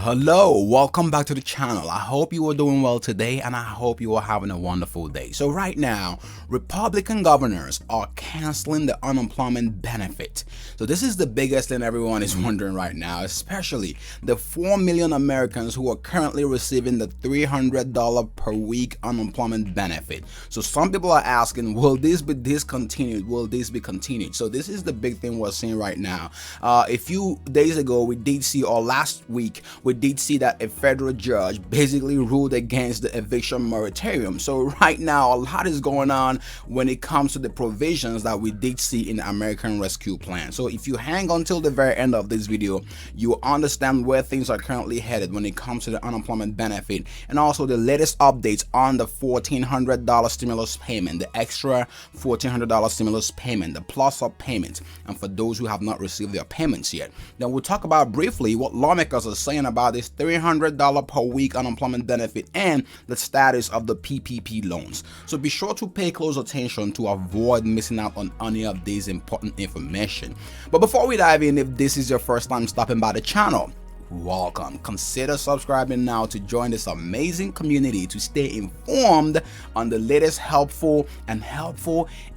Hello, welcome back to the channel. I hope you are doing well today and I hope you are having a wonderful day. So right now, Republican governors are canceling the unemployment benefit. So this is the biggest thing everyone is wondering right now, especially the 4 million Americans who are currently receiving the $300 per week unemployment benefit. So some people are asking, will this be discontinued? Will this be continued? So this is the big thing we're seeing right now. A few days ago, we did see, or last week, we did see that a federal judge basically ruled against the eviction moratorium. So right now, a lot is going on when it comes to the provisions that we did see in the American Rescue Plan. So if you hang on till the very end of this video, you understand where things are currently headed when it comes to the unemployment benefit and also the latest updates on the $1,400 stimulus payment, the extra $1,400 stimulus payment, the plus-up payment, and for those who have not received their payments yet. Then we'll talk about briefly what lawmakers are saying about this $300 per week unemployment benefit and the status of the PPP loans. So be sure to pay close attention to avoid missing out on any of these important information. But before we dive in, if this is your first time stopping by the channel, welcome. Consider subscribing now to join this amazing community to stay informed on the latest helpful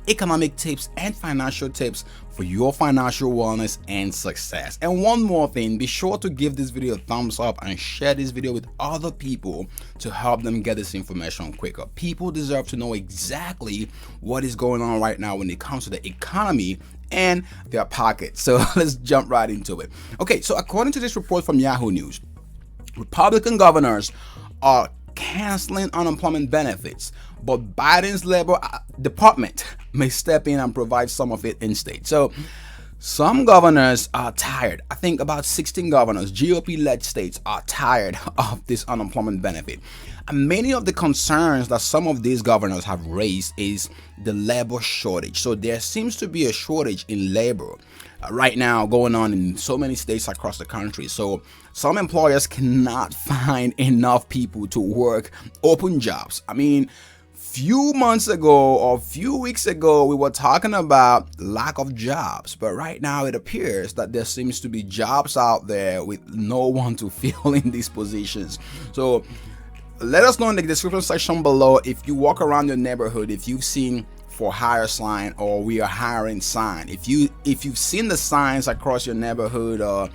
economic tips and financial tips for your financial wellness and success. And one more thing, be sure to give this video a thumbs up and share this video with other people to help them get this information quicker. People deserve to know exactly what is going on right now when it comes to the economy and their pockets. So let's jump right into it. Okay, so according to this report from Yahoo News, Republican governors are canceling unemployment benefits, but Biden's Labor Department may step in and provide some of it instead. So some governors are tired. I think about 16 governors, GOP-led states, are tired of this unemployment benefit. And many of the concerns that some of these governors have raised is the labor shortage. So there seems to be a shortage in labor right now going on in so many states across the country. So some employers cannot find enough people to work open jobs. I mean, few months ago or few weeks ago, we were talking about lack of jobs, but right now it appears that there seems to be jobs out there with no one to fill in these positions. So let us know in the description section below if you walk around your neighborhood, if you've seen for hire sign or we are hiring sign. If you've seen the signs across your neighborhood or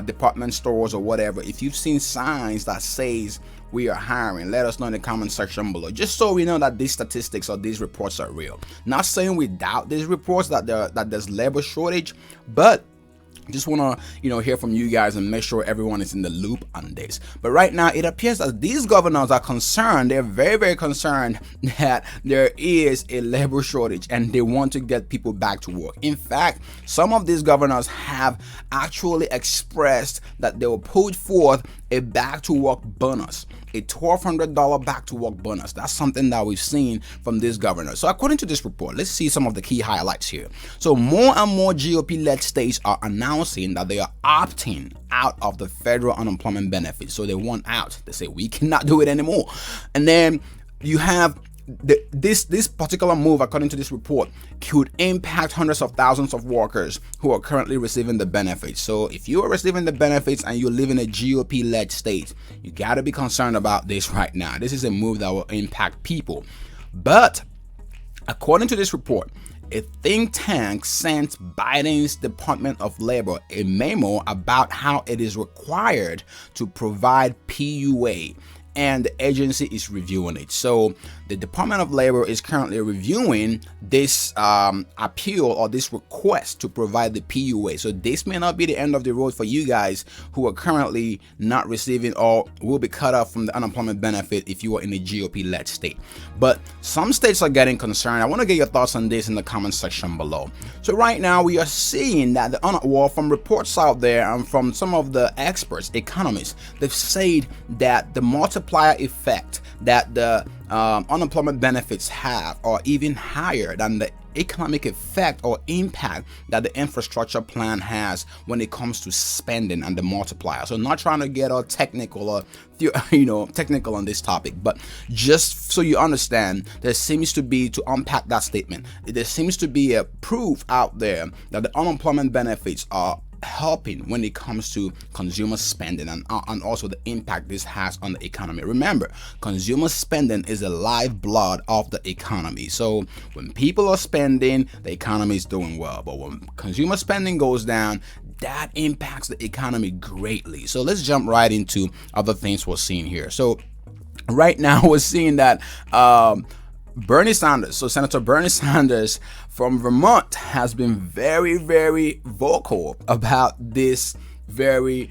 department stores or whatever, if you've seen signs that says we are hiring, let us know in the comment section below, just so we know that these statistics or these reports are real. Not saying we doubt these reports that there's labor shortage, but just want to hear from you guys and make sure everyone is in the loop on this. But right now it appears that these governors are concerned. They're very, very concerned that there is a labor shortage and they want to get people back to work. In fact, some of these governors have actually expressed that they will put forth a back to work bonus, a $1,200 back to work bonus. That's something that we've seen from this governor. So according to this report, let's see some of the key highlights here. So more and more GOP-led states are announcing that they are opting out of the federal unemployment benefit. So they want out. They say we cannot do it anymore. And then you have this particular move, according to this report, could impact hundreds of thousands of workers who are currently receiving the benefits. So if you are receiving the benefits and you live in a GOP-led state, you got to be concerned about this right now. This is a move that will impact people. But according to this report, a think tank sent Biden's Department of Labor a memo about how it is required to provide PUA, and the agency is reviewing it. So the Department of Labor is currently reviewing this appeal or this request to provide the PUA. So this may not be the end of the road for you guys who are currently not receiving or will be cut off from the unemployment benefit if you are in a GOP-led state. But some states are getting concerned. I want to get your thoughts on this in the comment section below. So right now we are seeing that from reports out there and from some of the experts, economists, they've said that the multiplier effect that the unemployment benefits have are even higher than the economic effect or impact that the infrastructure plan has when it comes to spending and the multiplier. So not trying to get all technical or technical on this topic, but just so you understand, there seems to be, to unpack that statement, there seems to be a proof out there that the unemployment benefits are helping when it comes to consumer spending and also the impact this has on the economy. Remember, consumer spending is the lifeblood of the economy. So when people are spending, the economy is doing well. But when consumer spending goes down, that impacts the economy greatly. So let's jump right into other things we're seeing here. So right now we're seeing that Bernie Sanders, so Senator Bernie Sanders from Vermont, has been very, very vocal about this very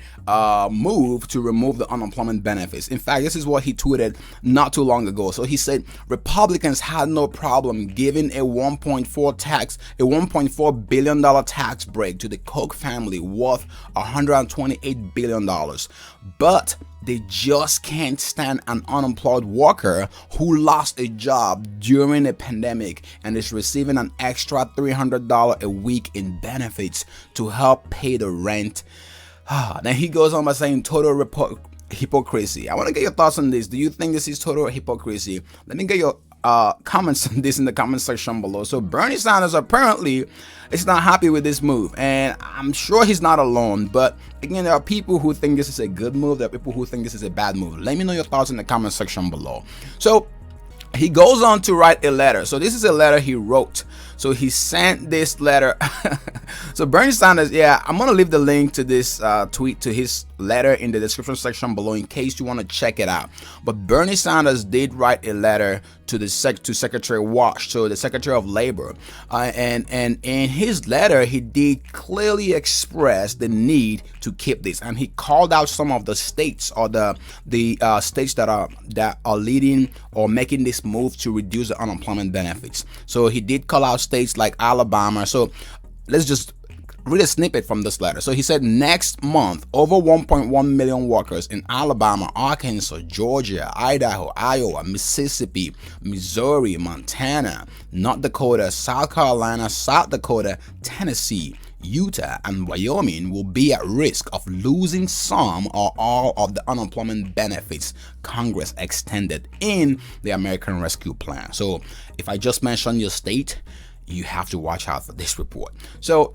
move to remove the unemployment benefits. In fact, this is what he tweeted not too long ago. So he said Republicans had no problem giving a $1.4 billion tax break to the Koch family worth $128 billion. But they just can't stand an unemployed worker who lost a job during a pandemic and is receiving an extra $300 a week in benefits to help pay the rent. Then he goes on by saying total hypocrisy. I want to get your thoughts on this. Do you think this is total hypocrisy? Let me get your comments on this in the comment section below. So Bernie Sanders apparently is not happy with this move, and I'm sure he's not alone. But again, there are people who think this is a good move. There are people who think this is a bad move. Let me know your thoughts in the comment section below. So he goes on to write a letter. So this is a letter he wrote. So he sent this letter. So Bernie Sanders, yeah, I'm going to leave the link to this tweet, to his letter, in the description section below in case you want to check it out. But Bernie Sanders did write a letter to Secretary Walsh, so the Secretary of Labor, and in his letter he did clearly express the need to keep this, and he called out some of the states, or the states that are leading or making this move to reduce the unemployment benefits. So he did call out states like Alabama. So let's just read a snippet from this letter. So he said, next month, over 1.1 million workers in Alabama, Arkansas, Georgia, Idaho, Iowa, Mississippi, Missouri, Montana, North Dakota, South Carolina, South Dakota, Tennessee, Utah, and Wyoming will be at risk of losing some or all of the unemployment benefits Congress extended in the American Rescue Plan. So if I just mentioned your state, you have to watch out for this report. So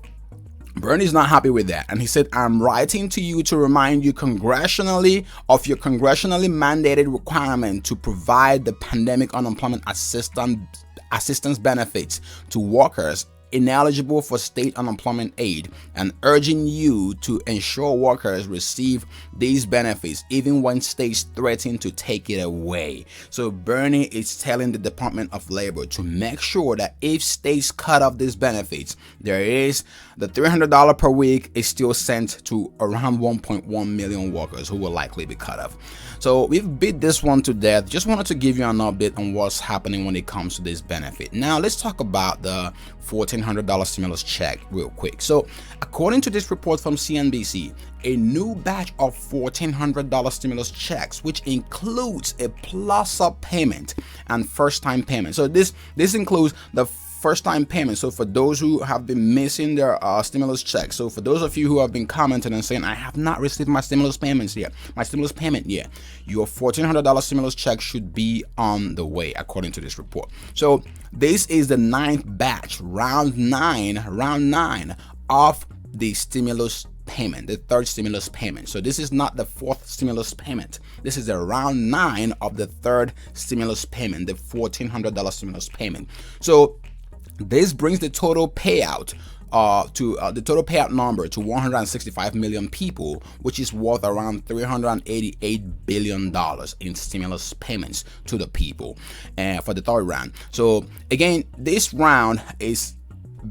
Bernie's not happy with that, and he said, I'm writing to you to remind you congressionally of your congressionally mandated requirement to provide the pandemic unemployment assistance benefits to workers ineligible for state unemployment aid, and urging you to ensure workers receive these benefits even when states threaten to take it away. So Bernie is telling the Department of Labor to make sure that if states cut off these benefits, there is the $300 per week is still sent to around 1.1 million workers who will likely be cut off. So we've beat this one to death. Just wanted to give you an update on what's happening when it comes to this benefit. Now let's talk about the $1,400 stimulus check real quick. So according to this report from CNBC, a new batch of $1,400 stimulus checks, which includes a plus-up payment and first-time payment. So this includes the first-time payment. So for those who have been missing their stimulus checks, so for those of you who have been commenting and saying, I have not received my stimulus payment yet, your $1,400 stimulus check should be on the way, according to this report. So this is the 9th batch, round nine of the stimulus payment, the 3rd stimulus payment. So this is not the 4th stimulus payment. This is the round 9 of the 3rd stimulus payment, the $1,400 stimulus payment. So this brings the total payout the total payout number to 165 million people, which is worth around $388 billion in stimulus payments to the people for the 3rd round. So again, this round is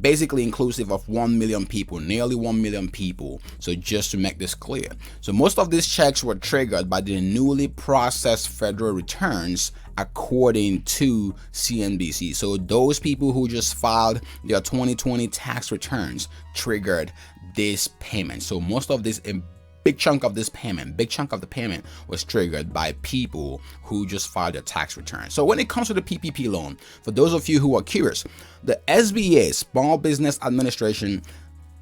basically inclusive of 1 million people, nearly 1 million people. So just to make this clear, so most of these checks were triggered by the newly processed federal returns, according to CNBC. So those people who just filed their 2020 tax returns triggered this payment. So most of this, a big chunk of the payment was triggered by people who just filed their tax returns. So when it comes to the PPP loan, for those of you who are curious, the SBA, Small Business Administration,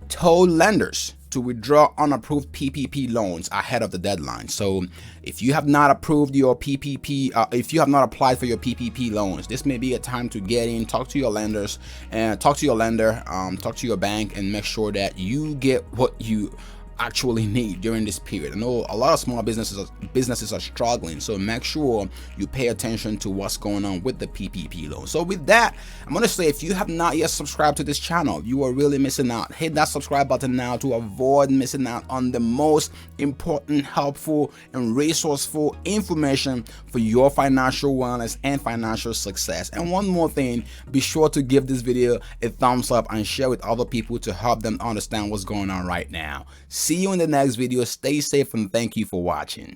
told lenders to withdraw unapproved PPP loans ahead of the deadline. So if you have not approved your PPP, if you have not applied for your PPP loans, this may be a time to get in, talk to your lenders, and talk to your bank, and make sure that you get what you actually need during this period. I know a lot of small businesses are struggling, so make sure you pay attention to what's going on with the PPP loan. So with that, I'm gonna say, if you have not yet subscribed to this channel, you are really missing out. Hit that subscribe button now to avoid missing out on the most important, helpful, and resourceful information for your financial wellness and financial success. And one more thing, be sure to give this video a thumbs up and share with other people to help them understand what's going on right now. See you in the next video. Stay safe and thank you for watching.